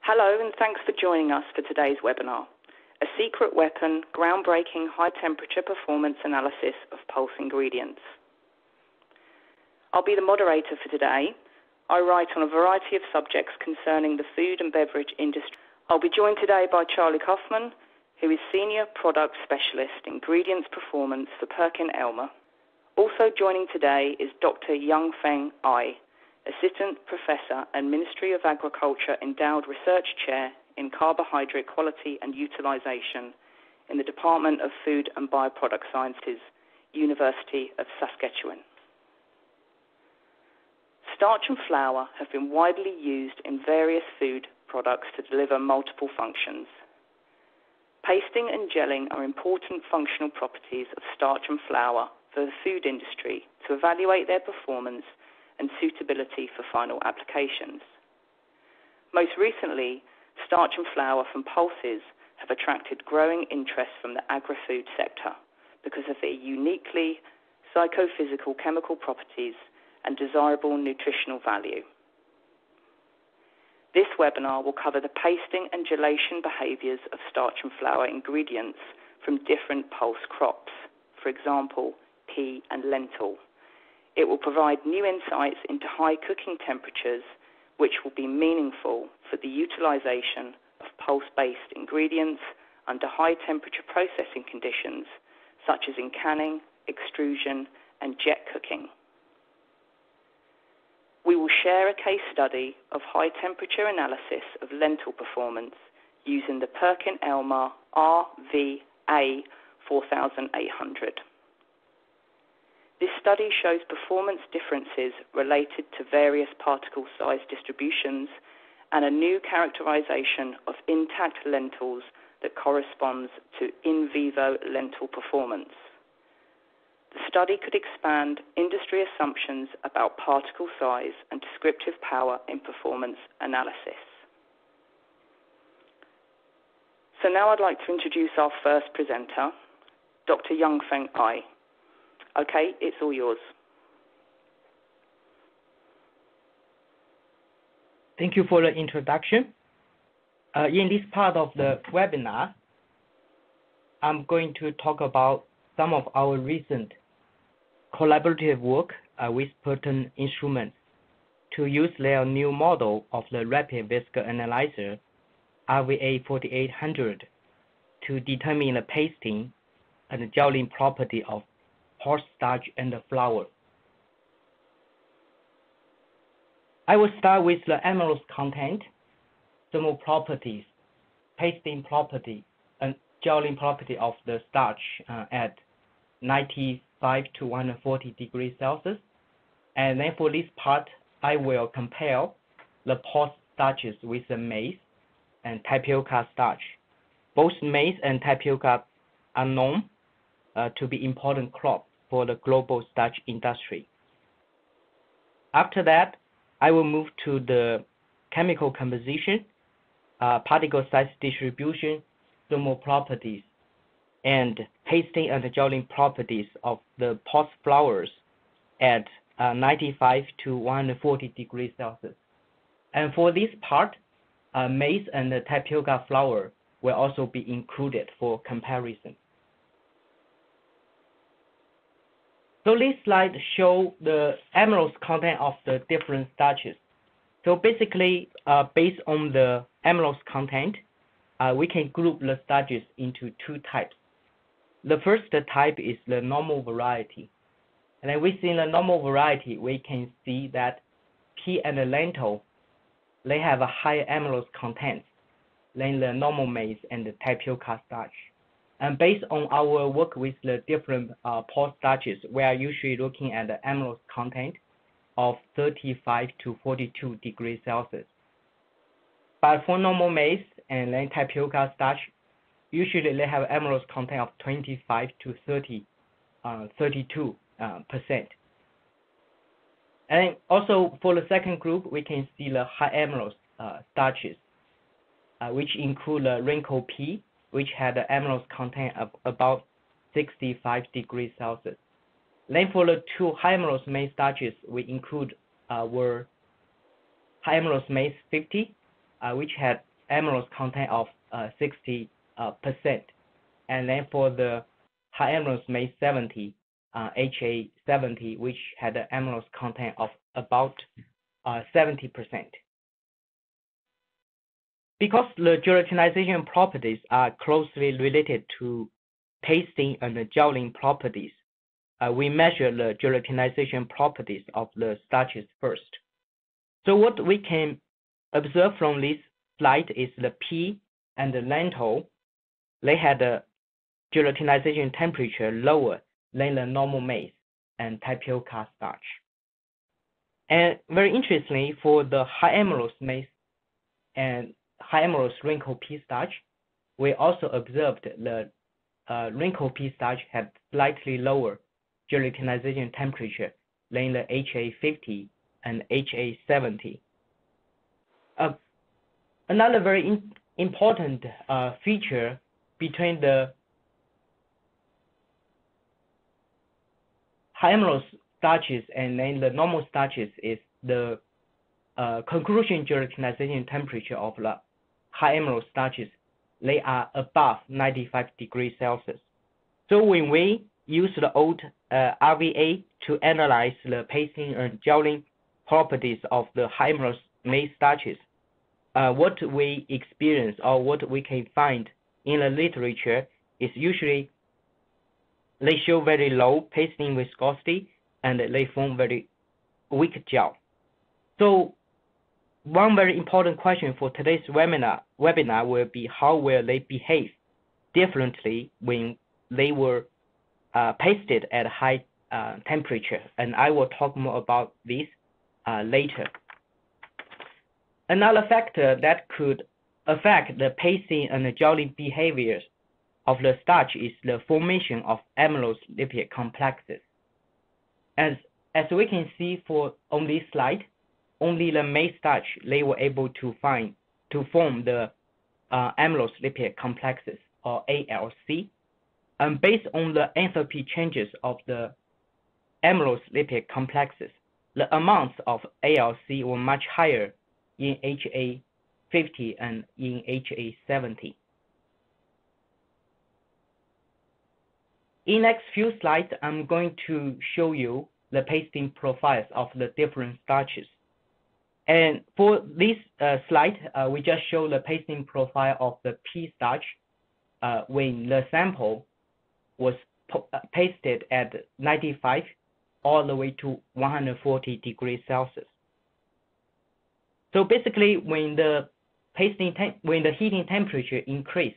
Hello and thanks for joining us for today's webinar, A Secret Weapon, Groundbreaking High-Temperature Performance Analysis of Pulse Ingredients. I'll be the moderator for today. I write on a variety of subjects concerning the food and beverage industry. I'll be joined today by Charlie Kauffman, who is Senior Product Specialist, Ingredients Performance for PerkinElmer. Also joining today is Dr. Yongfeng, Assistant Professor and Ministry of Agriculture Endowed Research Chair in Carbohydrate Quality and Utilization in the Department of Food and Bioproduct Sciences, University of Saskatchewan. Starch and flour have been widely used in various food products to deliver multiple functions. Pasting and gelling are important functional properties of starch and flour for the food industry to evaluate their performance and suitability for final applications. Most recently, starch and flour from pulses have attracted growing interest from the agri-food sector because of their uniquely psychophysical chemical properties and desirable nutritional value. This webinar will cover the pasting and gelation behaviors of starch and flour ingredients from different pulse crops, for example, pea and lentil. It will provide new insights into high cooking temperatures, which will be meaningful for the utilization of pulse-based ingredients under high-temperature processing conditions, such as in canning, extrusion, and jet cooking. We will share a case study of high-temperature analysis of lentil performance using the PerkinElmer RVA 4800. This study shows performance differences related to various particle size distributions and a new characterization of intact lentils that corresponds to in vivo lentil performance. The study could expand industry assumptions about particle size and descriptive power in performance analysis. So now I'd like to introduce our first presenter, Dr. Yongfeng. Okay, it's all yours. Thank you for the introduction. In this part of the webinar, I'm going to talk about some of our recent collaborative work with Gelatinization to use their new model of the rapid whisker analyzer, RVA 4800, to determine the pasting and the gelling property of horse starch and the flour. I will start with the amylose content, thermal properties, pasting property, and gelling property of the starch at 95 to 140 degrees Celsius. And then for this part, I will compare the pulse starches with the maize and tapioca starch. Both maize and tapioca are known to be important crops for the global starch industry. After that, I will move to the chemical composition, particle size distribution, thermal properties, and pasting and gelling properties of the pulse flours at 95 to 140 degrees Celsius. And for this part, maize and the tapioca flour will also be included for comparison. So this slide shows the amylose content of the different starches. So basically, based on the amylose content, we can group the starches into two types. The first type is the normal variety. And then within the normal variety, we can see that pea and the lentil, they have a higher amylose content than the normal maize and the tapioca starch. And based on our work with the different pulse starches, we are usually looking at the amylose content of 35 to 42 degrees Celsius. But for normal maize and then tapioca starch, usually they have amylose content of 25 to 32%. And also for the second group, we can see the high amylose starches, which include the wrinkle pea, which had an amylose content of about 65 degrees Celsius. Then for the two high-amylose maize starches, we include our high-amylose maize 50, which had amylose content of 60%, and then for the high-amylose maize 70, HA70, which had an amylose content of about 70%. Because the gelatinization properties are closely related to pasting and the gelling properties, we measure the gelatinization properties of the starches first. So what we can observe from this slide is the pea and the lentil, they had a gelatinization temperature lower than the normal maize and tapioca starch. And very interestingly, for the high-amylose maize and high-amylose wrinkled pea starch, we also observed the wrinkled pea starch had slightly lower gelatinization temperature than the HA50 and HA70. Another very important feature between the high-amylose starches and then the normal starches is the conclusion gelatinization temperature of the high-amylose starches. They are above 95 degrees Celsius. So when we use the old RVA to analyze the pasting and gelling properties of the high-amylose maize starches, what we experience or what we can find in the literature is usually they show very low pasting viscosity and they form very weak gel. So one very important question for today's webinar will be how will they behave differently when they were pasted at high temperature, and I will talk more about this later. Another factor that could affect the pasting and the gelling behaviors of the starch is the formation of amylose lipid complexes. As we can see on this slide, only the maize starch they were able to form the amylose lipid complexes, or ALC. And based on the enthalpy changes of the amylose lipid complexes, the amounts of ALC were much higher in HA50 and in HA70. In next few slides, I'm going to show you the pasting profiles of the different starches. And for this slide, we just show the pasting profile of the pea starch when the sample was pasted at 95 all the way to 140 degrees Celsius. So basically, when the heating temperature increased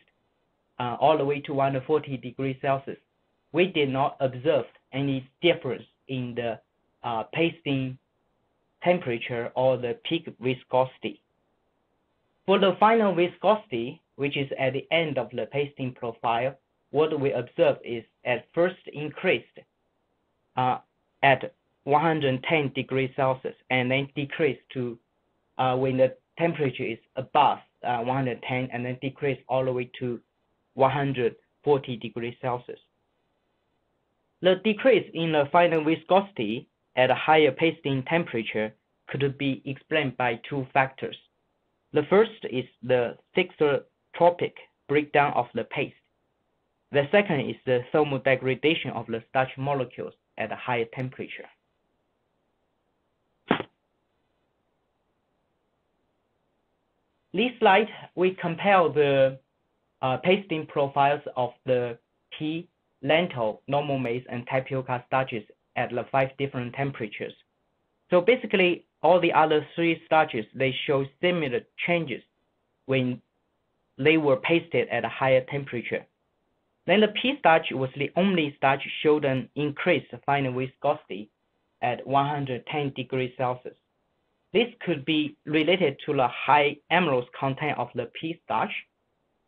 all the way to 140 degrees Celsius, we did not observe any difference in the pasting temperature or the peak viscosity. For the final viscosity, which is at the end of the pasting profile, what we observe is at first increased at 110 degrees Celsius and then decreased to when the temperature is above 110 and then decrease all the way to 140 degrees Celsius. The decrease in the final viscosity at a higher pasting temperature could be explained by two factors. The first is the thixotropic breakdown of the paste. The second is the thermal degradation of the starch molecules at a higher temperature. This slide, we compare the pasting profiles of the pea, lentil, normal maize, and tapioca starches at the 5 different temperatures. So basically, all the other 3 starches, they show similar changes when they were pasted at a higher temperature. Then the pea starch was the only starch showed an increased final viscosity at 110 degrees Celsius. This could be related to the high amylose content of the pea starch,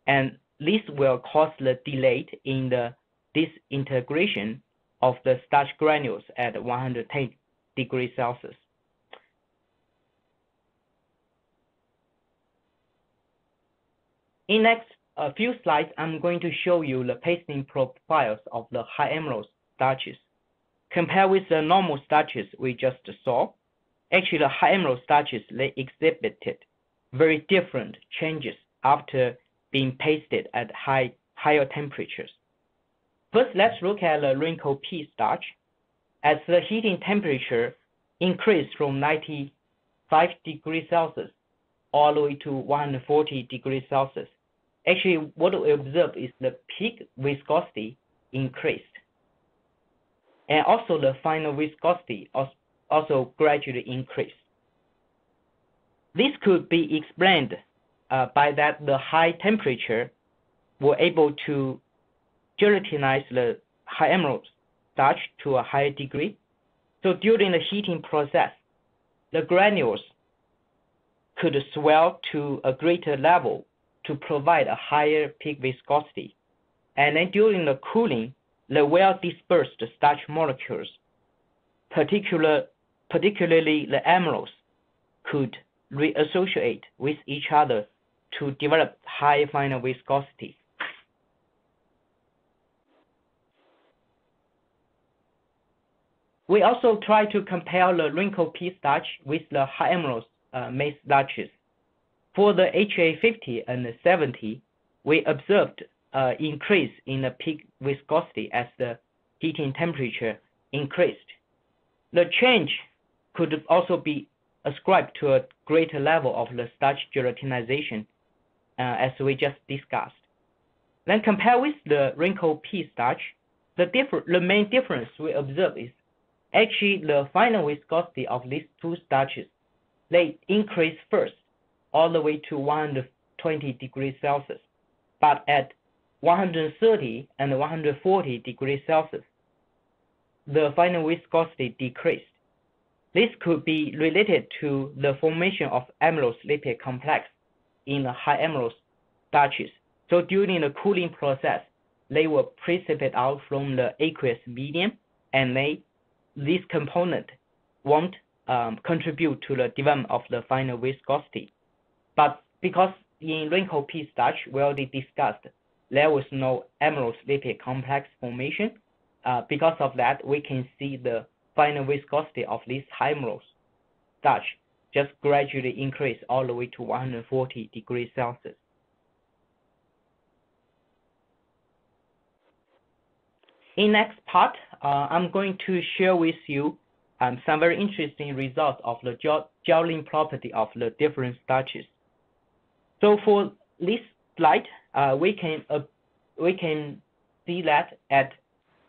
and this will cause the delay in the disintegration of the starch granules at 110 degrees Celsius. In next few slides, I'm going to show you the pasting profiles of the high amylose starches. Compared with the normal starches we just saw, actually the high amylose starches, they exhibited very different changes after being pasted at higher temperatures. First, let's look at the wrinkle pea starch. As the heating temperature increased from 95 degrees Celsius all the way to 140 degrees Celsius, actually what we observe is the peak viscosity increased. And also the final viscosity also gradually increased. This could be explained by that the high temperature were able to gelatinize the high-amylose starch to a higher degree. So during the heating process, the granules could swell to a greater level to provide a higher peak viscosity. And then during the cooling, the well-dispersed starch molecules, particularly the amylose, could reassociate with each other to develop high final viscosity. We also try to compare the wrinkle pea starch with the high-amylose maize starches. For the HA50 and the 70, we observed increase in the peak viscosity as the heating temperature increased. The change could also be ascribed to a greater level of the starch gelatinization, as we just discussed. Then compare with the wrinkle pea starch, the main difference we observe is actually the final viscosity of these two starches. They increase first all the way to 120 degrees Celsius, but at 130 and 140 degrees Celsius, the final viscosity decreased. This could be related to the formation of amylose lipid complex in the high-amylose starches. So during the cooling process, they will precipitate out from the aqueous medium, and this component won't contribute to the development of the final viscosity. But because in wrinkle pea starch, we already discussed, there was no amylose lipid complex formation. Because of that, we can see the final viscosity of this high-amylose starch just gradually increase all the way to 140 degrees Celsius. In next part, I'm going to share with you some very interesting results of the gelling property of the different starches. So for this slide, we can see that at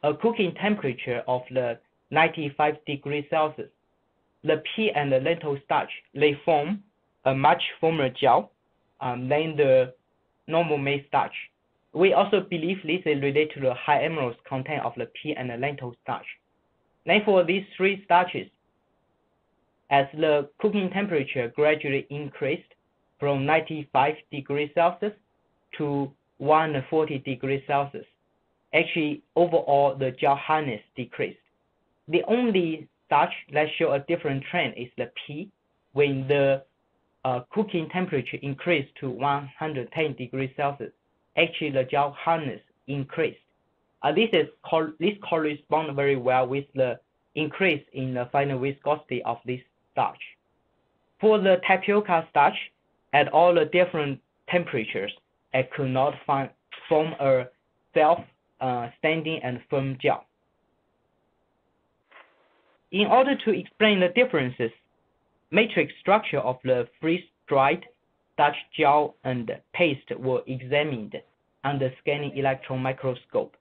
a cooking temperature of the 95 degrees Celsius, the pea and the lentil starch, they form a much firmer gel than the normal maize starch. We also believe this is related to the high amylose content of the pea and the lentil starch. Then for these three starches, as the cooking temperature gradually increased from 95 degrees Celsius to 140 degrees Celsius, actually overall the gel hardness decreased. The only starch that show a different trend is the pea. When the cooking temperature increased to 110 degrees Celsius, actually the gel hardness increased. This corresponds very well with the increase in the final viscosity of this starch. For the tapioca starch, at all the different temperatures, it could not form a self-standing and firm gel. In order to explain the differences, matrix structure of the freeze-dried starch gel and paste were examined under scanning electron microscope.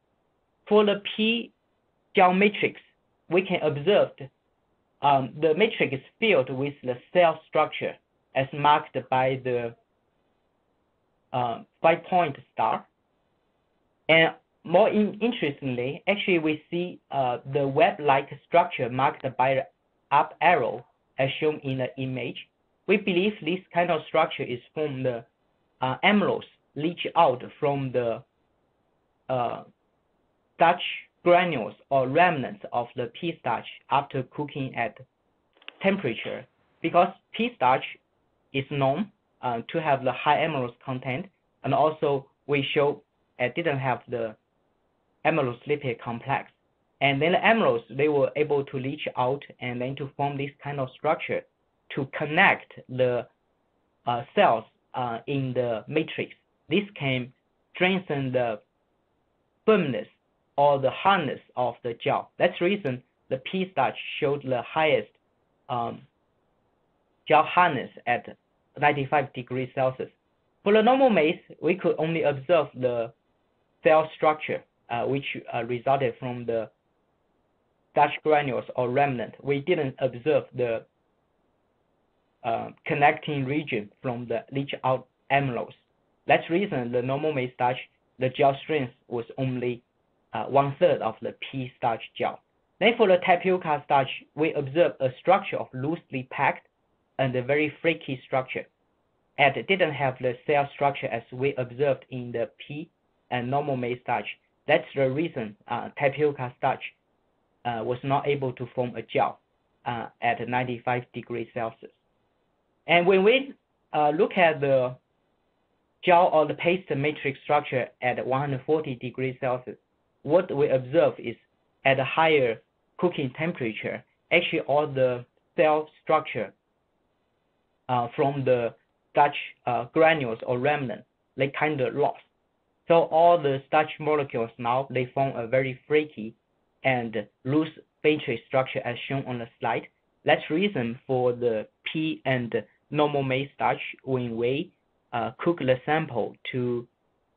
For the pea gel matrix, we can observe the matrix is filled with the cell structure as marked by the 5-point star. And more interestingly, actually we see the web-like structure marked by the up arrow as shown in the image. We believe this kind of structure is from the amylose leach out from the starch granules or remnants of the pea starch after cooking at temperature. Because pea starch is known to have the high amylose content, and also we show it didn't have the amylose lipid complex. And then the amylose, they were able to leach out and then to form this kind of structure to connect the cells in the matrix. This can strengthen the firmness or the hardness of the gel. That's the reason the pea starch showed the highest gel hardness at 95 degrees Celsius. For the normal maize, we could only observe the cell structure, which resulted from the starch granules or remnant. We didn't observe the connecting region from the leach out amylose. That's the reason the normal maize starch, the gel strength was only 1/3 of the pea starch gel. Then for the tapioca starch, we observed a structure of loosely packed and a very flaky structure. And it didn't have the cell structure as we observed in the pea and normal maize starch. That's the reason tapioca starch was not able to form a gel at 95 degrees Celsius. And when we look at the gel or the paste matrix structure at 140 degrees Celsius, what we observe is at a higher cooking temperature, actually all the cell structure from the starch granules or remnant, they kind of lost. So all the starch molecules now, they form a very flaky and loose matrix structure as shown on the slide. That's the reason for the pea and normal maize starch, when we cook the sample to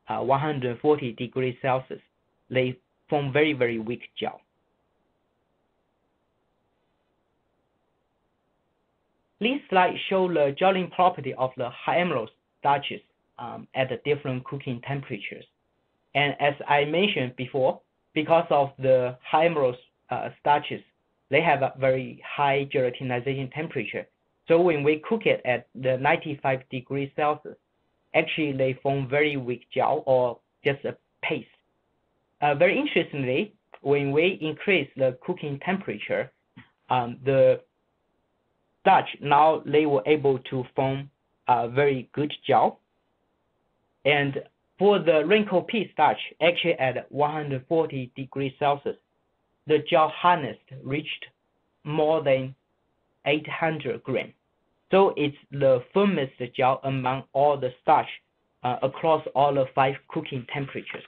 140 degrees Celsius, they form very, very weak gel. This slide shows the gelling property of the high-amylose starches at the different cooking temperatures. And as I mentioned before, because of the high-amylose starches, they have a very high gelatinization temperature. So when we cook it at the 95 degrees Celsius, actually they form very weak gel or just a paste. Very interestingly, when we increase the cooking temperature, the starch now they were able to form a very good gel. And for the wrinkled pea starch, actually at 140 degrees Celsius, the gel hardness reached more than 800 grams. So it's the firmest gel among all the starch across all the 5 cooking temperatures.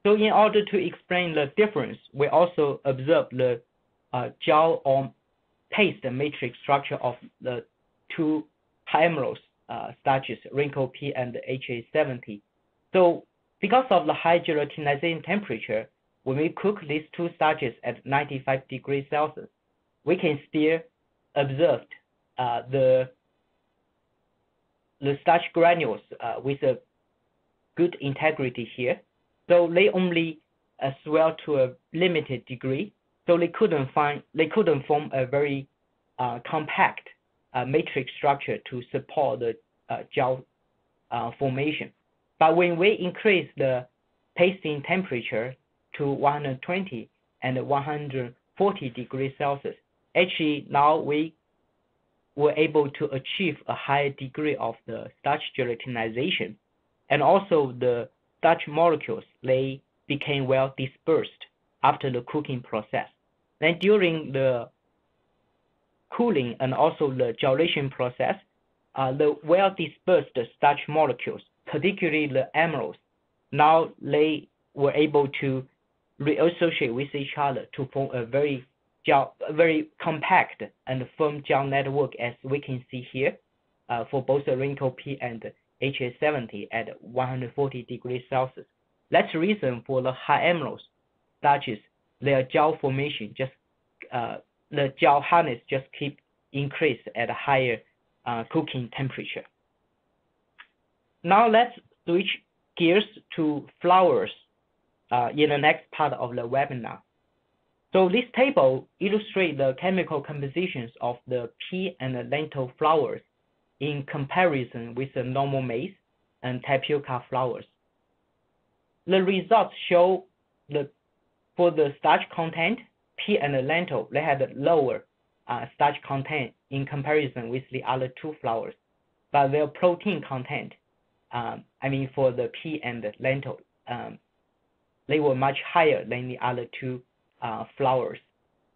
So in order to explain the difference, we also observe the gel or paste matrix structure of the 2 high-amylose starches, wrinkled pea and HA70. So because of the high gelatinization temperature, when we cook these 2 starches at 95 degrees Celsius, we can still observe the starch granules with a good integrity here. So they only swell to a limited degree. So they couldn't form a very compact matrix structure to support the gel formation. But when we increase the pasting temperature to 120 and 140 degrees Celsius, actually now we were able to achieve a higher degree of the starch gelatinization, and also the starch molecules, they became well dispersed after the cooking process. Then during the cooling and also the gelation process, the well dispersed starch molecules, particularly the amylose, now they were able to reassociate with each other to form a very compact and firm gel network, as we can see here for both the wrinkled pea and HA70 at 140 degrees Celsius. That's the reason for the high-amylose starches, their gel formation, the gel hardness just keep increase at a higher cooking temperature. Now let's switch gears to flours in the next part of the webinar. So this table illustrates the chemical compositions of the pea and the lentil flours in comparison with the normal maize and tapioca flours. The results show that for the starch content, pea and the lentil, they had a lower starch content in comparison with the other 2 flours. But their protein content, for the pea and the lentil, they were much higher than the other 2 flours.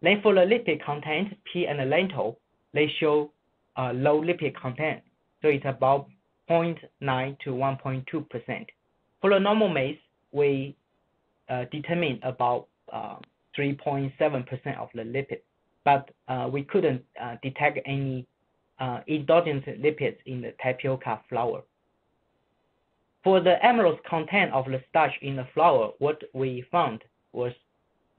Then for the lipid content, pea and the lentil, they show low lipid content, so it's about 0.9 to 1.2%. For the normal maize, we determined about 3.7% of the lipid, but we couldn't detect any endogenous lipids in the tapioca flour. For the amylose content of the starch in the flour, what we found was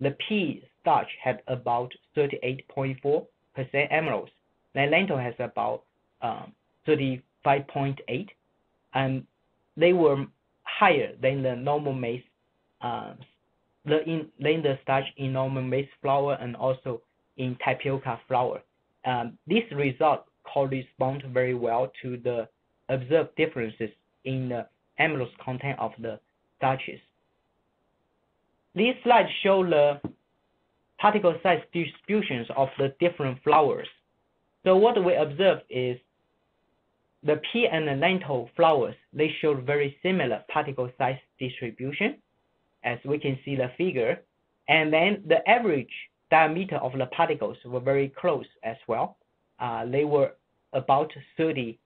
the pea starch had about 38.4% amylose. The lentil has about 35.8, and they were higher than the normal maize, than the starch in normal maize flour and also in tapioca flour. This result corresponds very well to the observed differences in the amylose content of the starches. These slides show the particle size distributions of the different flours. So what we observed is the pea and the lentil flours, they showed very similar particle size distribution, as we can see the figure, and then the average diameter of the particles were very close as well. They were about 30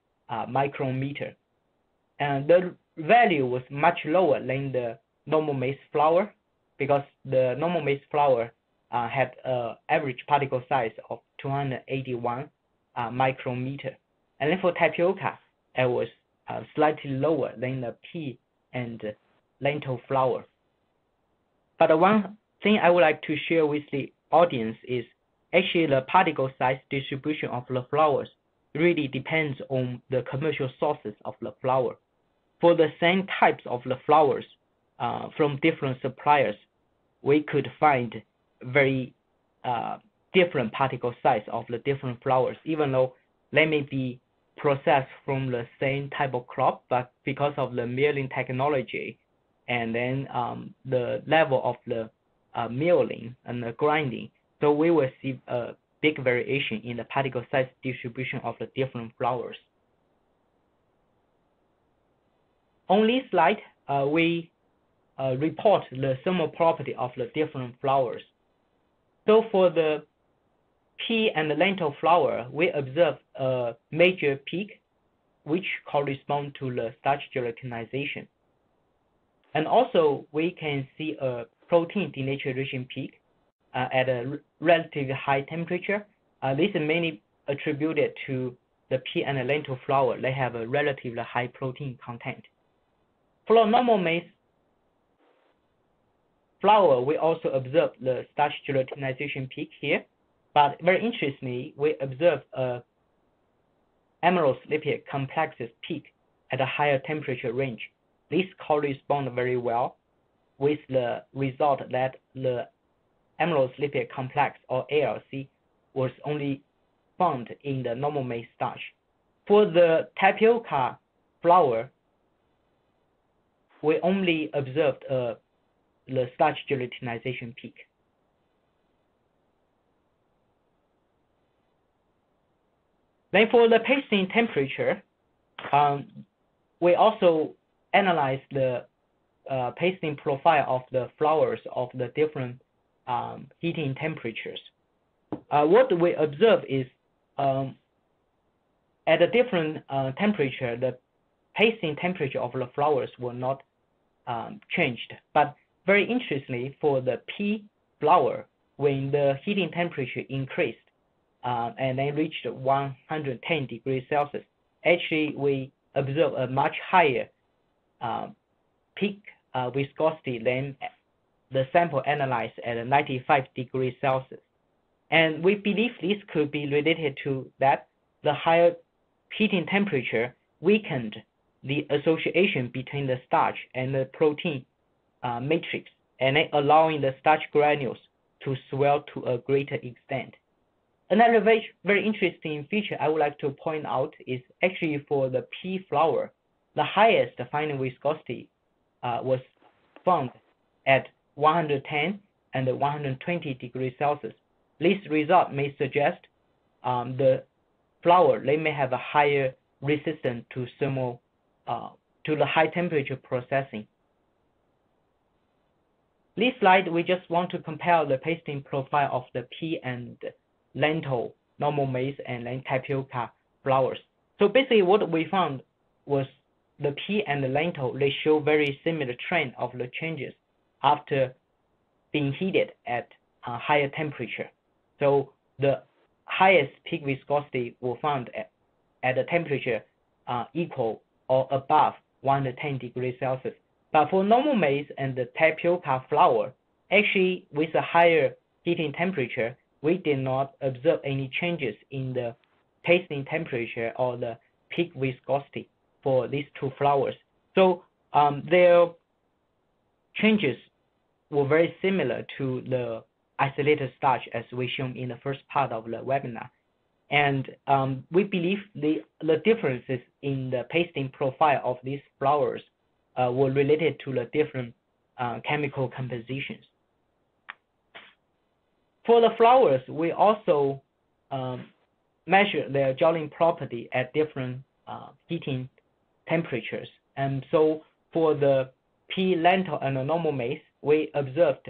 micrometer, and the value was much lower than the normal maize flour, because the normal maize flour had an average particle size of 281 micrometer, and then for tapioca it was slightly lower than the pea and lentil flour. But one thing I would like to share with the audience is actually the particle size distribution of the flours really depends on the commercial sources of the flour. For the same types of the flours from different suppliers, we could find very different particle size of the different flours, even though they may be processed from the same type of crop, but because of the milling technology and then the level of the milling and the grinding, so we will see a big variation in the particle size distribution of the different flours. On this slide, we report the thermal property of the different flours. So for the pea and the lentil flour, we observe a major peak, which corresponds to the starch gelatinization. And also, we can see a protein denaturation peak at a relatively high temperature. This is mainly attributed to the pea and the lentil flour. They have a relatively high protein content. For normal maize flour, we also observe the starch gelatinization peak here, but very interestingly, we observe a amylose lipid complexes peak at a higher temperature range. This corresponds very well with the result that the amylose lipid complex, or ALC, was only found in the normal maize starch. For the tapioca flour, we only observed the starch gelatinization peak. Then for the pasting temperature, we also analyzed the pasting profile of the flours of the different heating temperatures. What we observe is at a different temperature, the pasting temperature of the flours will not changed. But very interestingly, for the pea flour, when the heating temperature increased and then reached 110 degrees Celsius, actually we observe a much higher peak viscosity than the sample analyzed at 95 degrees Celsius. And we believe this could be related to that the higher heating temperature weakened the association between the starch and the protein matrix, and allowing the starch granules to swell to a greater extent. Another very interesting feature I would like to point out is actually for the pea flour, the highest final viscosity was found at 110 and 120 degrees Celsius. This result may suggest the flour, they may have a higher resistance to thermal to the high temperature processing. This slide, we just want to compare the pasting profile of the pea and lentil, normal maize, and then tapioca flours. So basically what we found was the pea and the lentil, they show very similar trend of the changes after being heated at a higher temperature. So the highest peak viscosity were found at a temperature equal or above 110 degrees Celsius. But for normal maize and the tapioca flour, actually with a higher heating temperature, we did not observe any changes in the tasting temperature or the peak viscosity for these two flours. So their changes were very similar to the isolated starch as we shown in the first part of the webinar. And we believe the differences in the tasting profile of these flours were related to the different chemical compositions. For the flours, we also measure their gelling property at different heating temperatures. And so for the pea, lentil, and the normal maize, we observed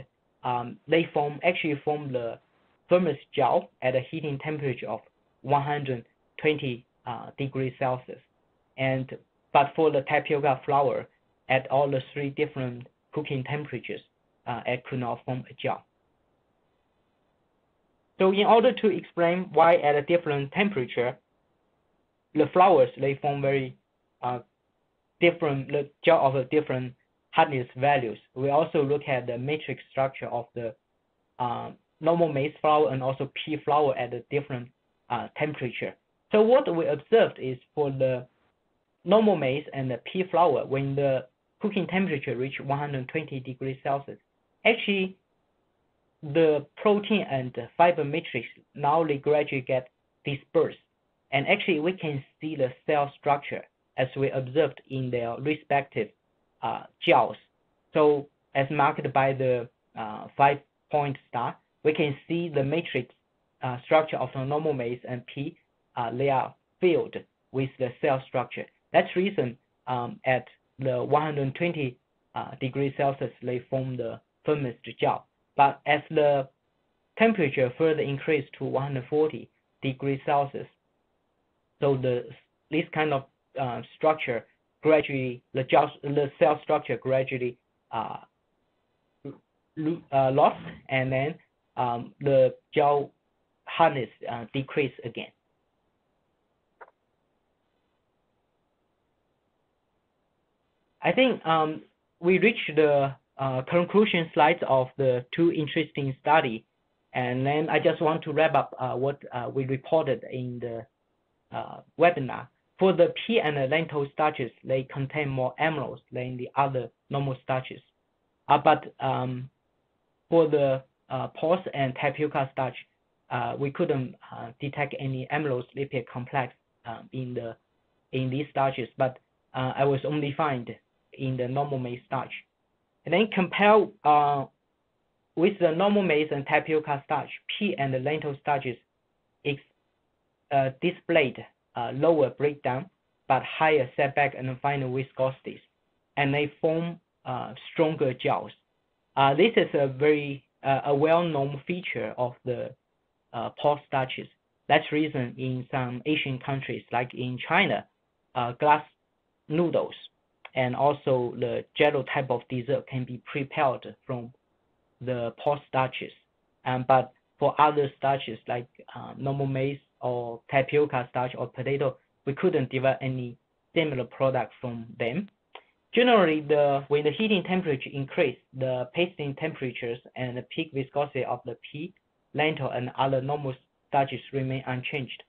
they actually form the firmest gel at a heating temperature of 120 degrees Celsius. But for the tapioca flour, at all the three different cooking temperatures, it could not form a gel. So in order to explain why at a different temperature, the flours, they form very different, the gel of a different hardness values. We also look at the matrix structure of the normal maize flour and also pea flour at a different temperature. So what we observed is for the normal maize and the pea flour, when the cooking temperature reached 120 degrees Celsius, actually the protein and the fiber matrix now they gradually get dispersed, and actually we can see the cell structure as we observed in their respective gels. So as marked by the 5-point star, we can see the matrix structure of the normal maize and pea, they are filled with the cell structure. That's the reason at the 120 degrees Celsius, they form the firmest gel. But as the temperature further increased to 140 degrees Celsius, so this kind of structure gradually, the cell structure gradually lost, and then the gel hardness decreased again. I think we reached the conclusion slides of the two interesting studies, and then I just want to wrap up what we reported in the webinar. For the pea and the lentil starches, they contain more amylose than the other normal starches. But for the pulse and tapioca starch, we couldn't detect any amylose lipid complex in these starches, but I was only find in the normal maize starch. And then compare with the normal maize and tapioca starch, pea and the lentil starches displayed lower breakdown but higher setback and final viscosities, and they form stronger gels. This is a very well-known feature of the pulse starches. That's the reason in some Asian countries, like in China, glass noodles and also the jello type of dessert can be prepared from the pulse starches. But for other starches like normal maize or tapioca starch or potato, we couldn't develop any similar product from them. Generally, when the heating temperature increased, the pasting temperatures and the peak viscosity of the pea, lentil, and other normal starches remain unchanged.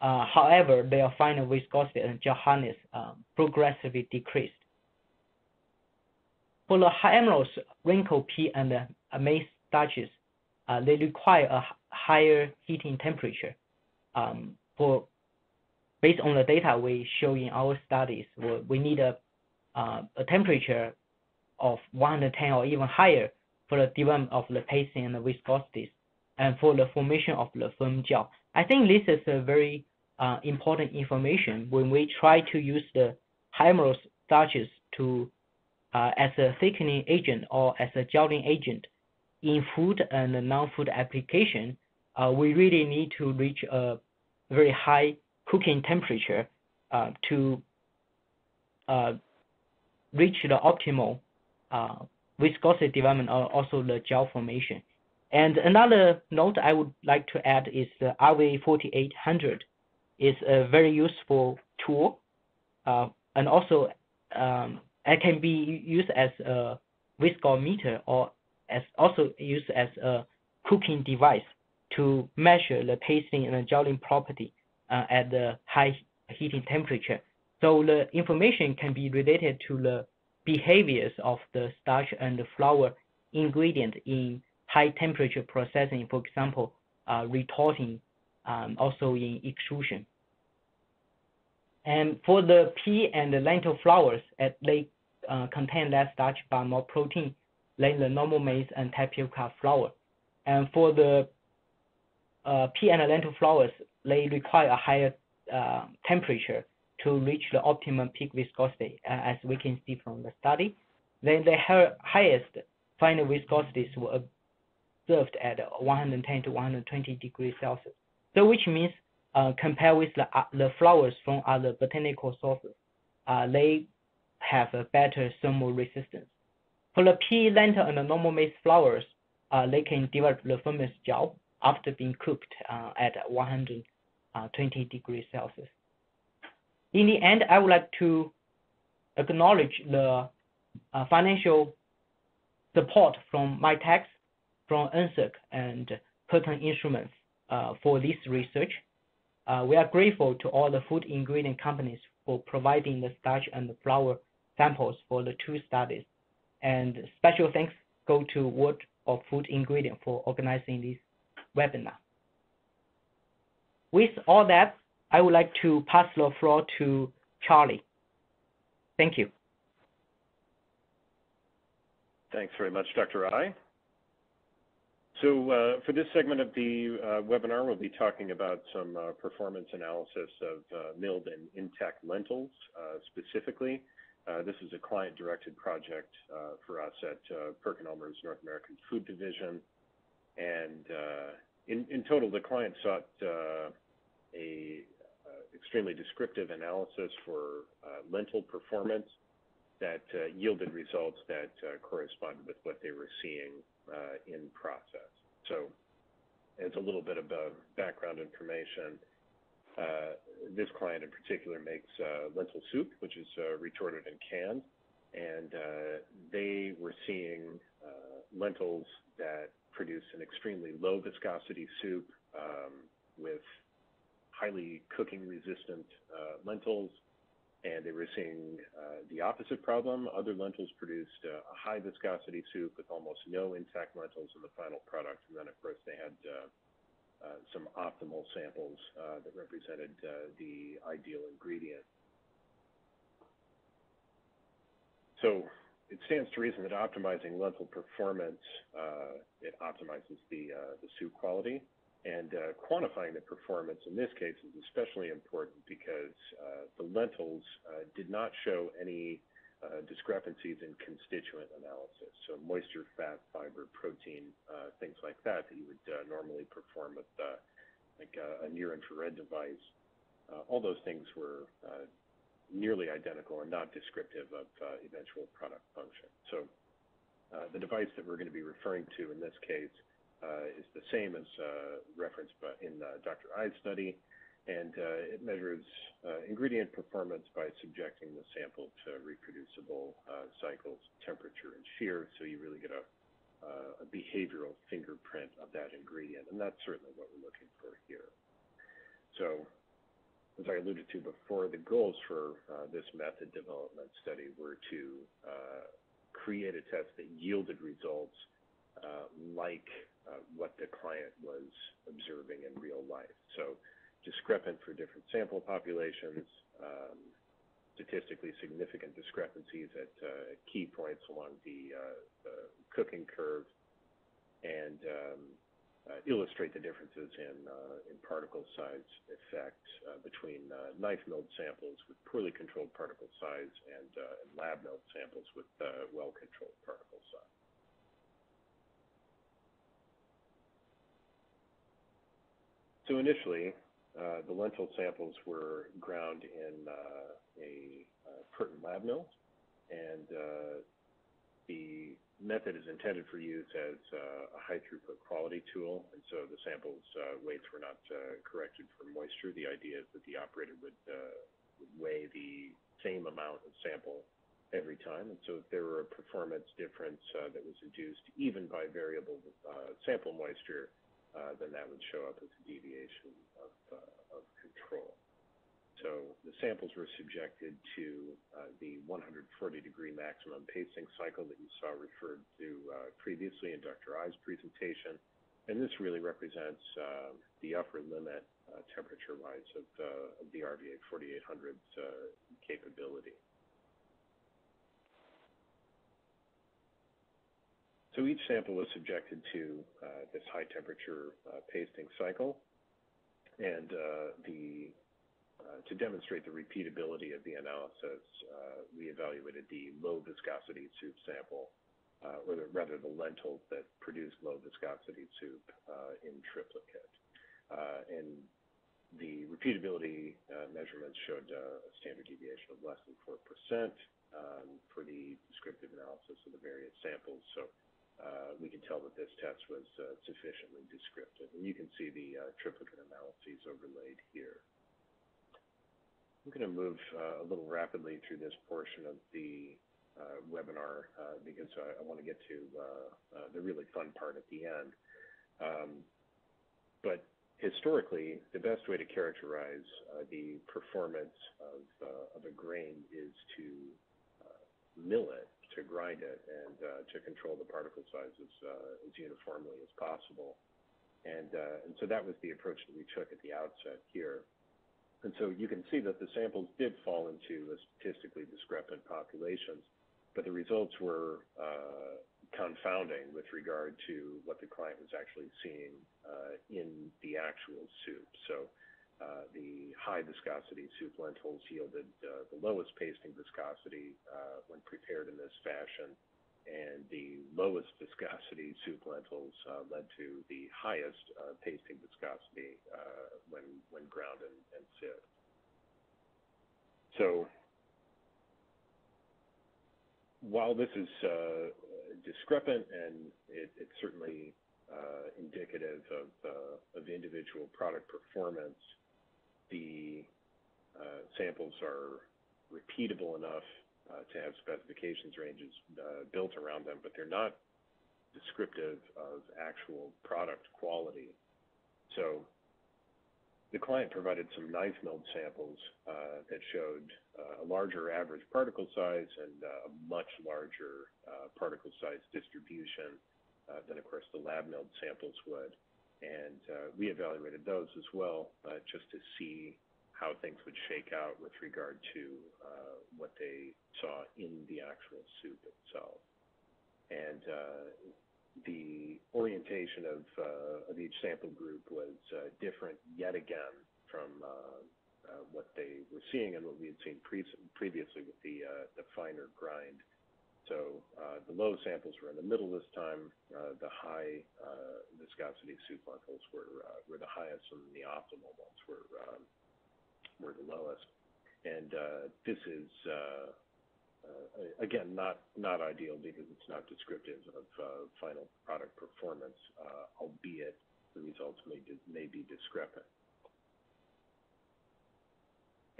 However, their final viscosity and gel hardness progressively decreased. For the high-amylose wrinkle pea and the maize starches, they require a higher heating temperature. Based on the data we show in our studies, we need a temperature of 110 or even higher for the development of the pasting and the viscosities, and for the formation of the firm gel. I think this is a very important information when we try to use the high-amylose starches to as a thickening agent or as a gelling agent in food and non-food application. We really need to reach a very high cooking temperature to reach the optimal viscosity development or also the gel formation. And another note I would like to add is the RV4800 is a very useful tool, and also it can be used as a viscometer or also used as a cooking device to measure the tasting and the gelling property at the high heating temperature. So the information can be related to the behaviors of the starch and the flour ingredient in high temperature processing, for example, retorting, also in extrusion. And for the pea and the lentil flours, they contain less starch but more protein than the normal maize and tapioca flour. And for the pea and lentil flours, they require a higher temperature to reach the optimum peak viscosity, as we can see from the study. Then the highest final viscosities were observed at 110 to 120 degrees Celsius. So which means compared with the flours from other botanical sources, they have a better thermal resistance. For the pea, lentil, and the normal maize flours, they can develop the firmest gel after being cooked at 120 degrees Celsius. In the end, I would like to acknowledge the financial support from MyTex, from UNSEC, and Curtin Instruments for this research. We are grateful to all the food ingredient companies for providing the starch and the flour samples for the two studies. And special thanks go to World of Food Ingredient for organizing this webinar. With all that, I would like to pass the floor to Charlie. Thank you. Thanks very much, Dr. Ai. So for this segment of the webinar, we'll be talking about some performance analysis of milled and intact lentils specifically. This is a client-directed project for us at PerkinElmer's North American Food Division. And in total, the client sought a extremely descriptive analysis for lentil performance that yielded results that corresponded with what they were seeing in process. So as a little bit of background information, this client in particular makes lentil soup, which is retorted and canned, and they were seeing lentils that produce an extremely low viscosity soup with highly cooking resistant lentils, and they were seeing the opposite problem. Other lentils produced a high viscosity soup with almost no intact lentils in the final product, and then of course they had some optimal samples that represented the ideal ingredient. So it stands to reason that optimizing lentil performance, it optimizes the soup quality. And quantifying the performance in this case is especially important because the lentils did not show any discrepancies in constituent analysis. So moisture, fat, fiber, protein, things like that you would normally perform with like a near-infrared device. All those things were nearly identical and not descriptive of eventual product function. So the device that we're going to be referring to in this case is the same as referenced in Dr. Ai's study, and it measures ingredient performance by subjecting the sample to reproducible cycles, temperature, and shear, so you really get a behavioral fingerprint of that ingredient, and that's certainly what we're looking for here. So, as I alluded to before, the goals for this method development study were to create a test that yielded results like what the client was observing in real life. So discrepant for different sample populations, statistically significant discrepancies at key points along the cooking curve, and illustrate the differences in particle size effect between knife milled samples with poorly controlled particle size and lab milled samples with well-controlled particle size. So initially, the lentil samples were ground in a Curtin lab mill, and the method is intended for use as a high throughput quality tool, and so the samples weights were not corrected for moisture. The idea is that the operator would weigh the same amount of sample every time, and so if there were a performance difference that was induced even by variable sample moisture, then that would show up as a deviation of control. So the samples were subjected to the 140-degree maximum pasting cycle that you saw referred to previously in Dr. I's presentation, and this really represents the upper limit temperature-wise of the RVA 4800's capability. So each sample was subjected to this high temperature pasting cycle, and to demonstrate the repeatability of the analysis, we evaluated the low viscosity soup sample, or rather the lentils that produced low viscosity soup in triplicate. And the repeatability measurements showed a standard deviation of less than 4% for the descriptive analysis of the various samples. So we can tell that this test was sufficiently descriptive. And you can see the triplicate analyses overlaid here. I'm going to move a little rapidly through this portion of the webinar because I want to get to the really fun part at the end. But historically, the best way to characterize the performance of a grain is to mill it, to grind it, and to control the particle size as uniformly as possible. And so that was the approach that we took at the outset here. And so you can see that the samples did fall into a statistically discrepant populations, but the results were confounding with regard to what the client was actually seeing in the actual soup. So the high viscosity soup lentils yielded the lowest pasting viscosity when prepared in this fashion, and the lowest viscosity soup lentils led to the highest pasting viscosity when ground and sieved. So while this is discrepant and it's certainly indicative of individual product performance, the samples are repeatable enough to have specifications ranges built around them, but they're not descriptive of actual product quality. So the client provided some knife milled samples that showed a larger average particle size and a much larger particle size distribution than, of course, the lab milled samples would. And we evaluated those as well just to see how things would shake out with regard to what they saw in the actual soup itself. And the orientation of each sample group was different yet again from what they were seeing and what we had seen previously with the finer grind. So the low samples were in the middle this time. The high viscosity soup lentils were the highest, and the optimal ones were the lowest. And this is again not ideal because it's not descriptive of final product performance, albeit the results may be discrepant.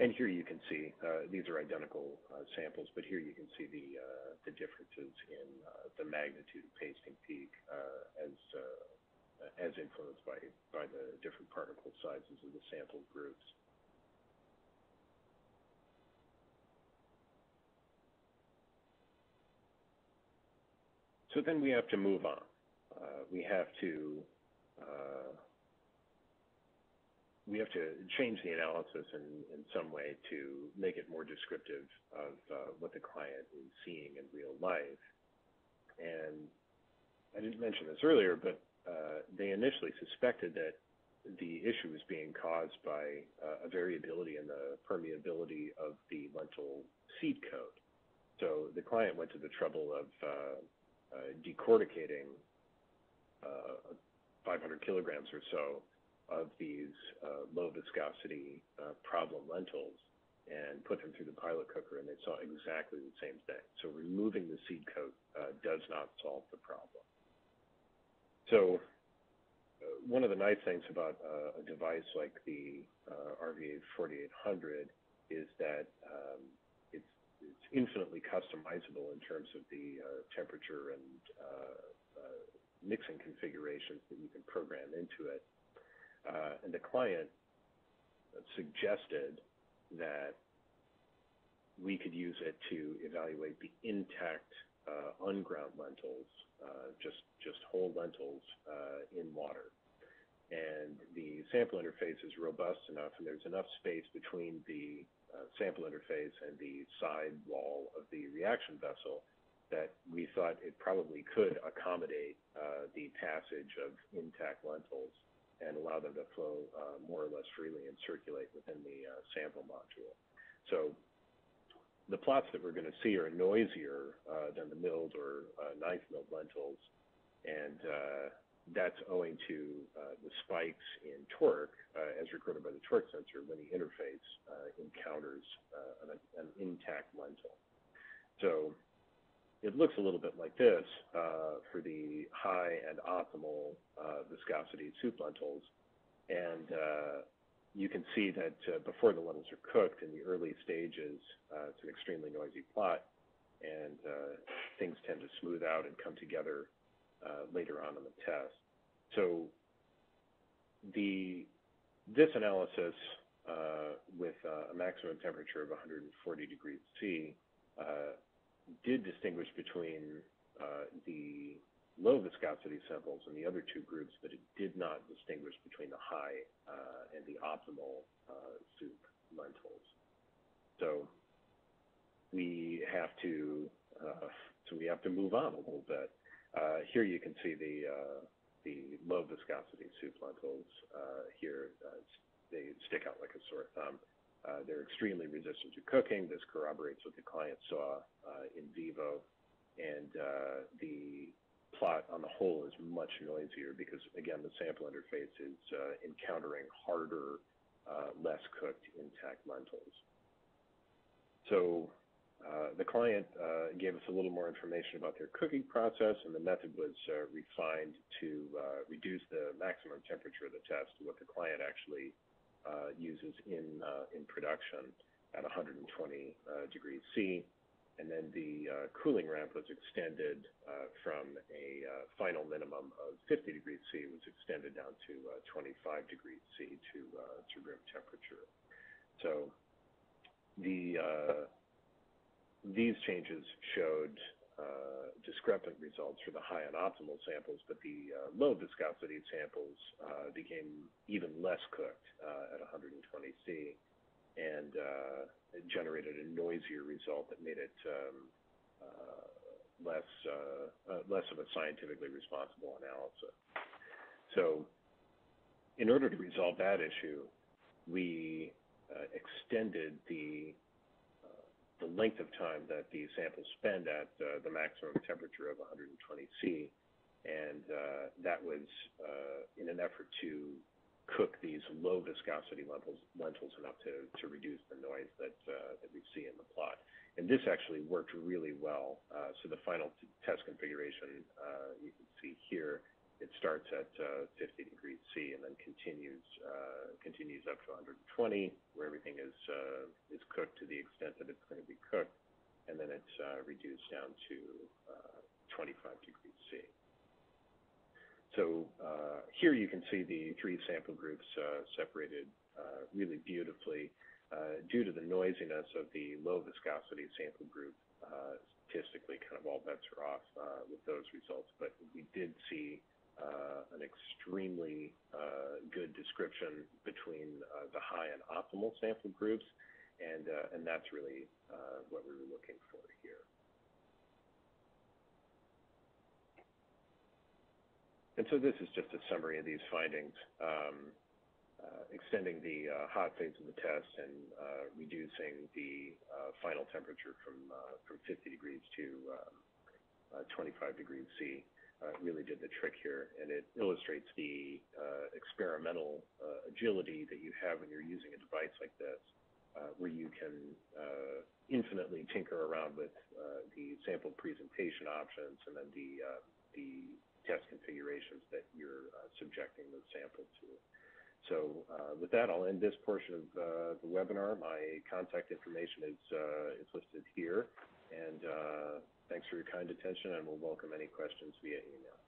And here you can see these are identical samples, but here you can see the differences in the magnitude of pasting peak as influenced by the different particle sizes of the sample groups. So then we have to move on. We have to change the analysis in some way to make it more descriptive of what the client is seeing in real life. And I didn't mention this earlier, but they initially suspected that the issue was being caused by a variability in the permeability of the lentil seed coat. So the client went to the trouble of decorticating 500 kilograms or so of these low viscosity problem lentils and put them through the pilot cooker, and they saw exactly the same thing. So removing the seed coat does not solve the problem. So one of the nice things about a device like the RVA 4800 is that it's infinitely customizable in terms of the temperature and mixing configurations that you can program into it. And the client suggested that we could use it to evaluate the intact unground lentils, just whole lentils in water. And the sample interface is robust enough, and there's enough space between the sample interface and the side wall of the reaction vessel that we thought it probably could accommodate the passage of intact lentils and allow them to flow more or less freely and circulate within the sample module. So the plots that we're going to see are noisier than the milled or ninth milled lentils, and that's owing to the spikes in torque as recorded by the torque sensor when the interface encounters an intact lentil. So it looks a little bit like this for the high and optimal viscosity soup lentils, and you can see that before the lentils are cooked in the early stages, it's an extremely noisy plot, and things tend to smooth out and come together later on in the test. So this analysis with a maximum temperature of 140 degrees C did distinguish between the low viscosity samples and the other two groups, but it did not distinguish between the high and the optimal soup lentils. So we have to move on a little bit. Here you can see the low viscosity soup lentils. Here they stick out like a sore thumb. They're extremely resistant to cooking. This corroborates what the client saw in vivo, and the plot on the whole is much noisier because, again, the sample interface is encountering harder, less cooked intact lentils. So the client gave us a little more information about their cooking process, and the method was refined to reduce the maximum temperature of the test to what the client actually uses in production at 120 degrees C. And then the cooling ramp was extended from a final minimum of 50 degrees C, was extended down to 25 degrees C to room temperature. So these changes showed discrepant results for the high and optimal samples, but the low viscosity samples became even less cooked at 120 C, and it generated a noisier result that made it less of a scientifically responsible analysis. So in order to resolve that issue, we extended the length of time that the samples spend at the maximum temperature of 120 C, and that was in an effort to cook these low viscosity lentils enough to reduce the noise that we see in the plot. And this actually worked really well. So the final test configuration, you can see here, it starts at 50 degrees C and then continues up to 120, where everything is cooked to the extent that it's going to be cooked, and then it's reduced down to 25 degrees C. So here you can see the three sample groups separated really beautifully. Due to the noisiness of the low viscosity sample group, statistically kind of all bets are off with those results, but we did see an extremely good description between the high and optimal sample groups, and that's really what we were looking for here. And so this is just a summary of these findings, extending the hot phase of the test and reducing the final temperature from 50 degrees to 25 degrees C. really did the trick here, and it illustrates the experimental agility that you have when you're using a device like this, where you can infinitely tinker around with the sample presentation options and then the test configurations that you're subjecting the sample to. So with that, I'll end this portion of the webinar. My contact information is listed here, and thanks for your kind attention, and we'll welcome any questions via email.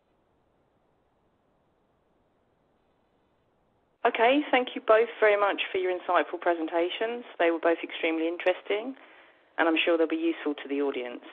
Okay, thank you both very much for your insightful presentations. They were both extremely interesting, and I'm sure they'll be useful to the audience.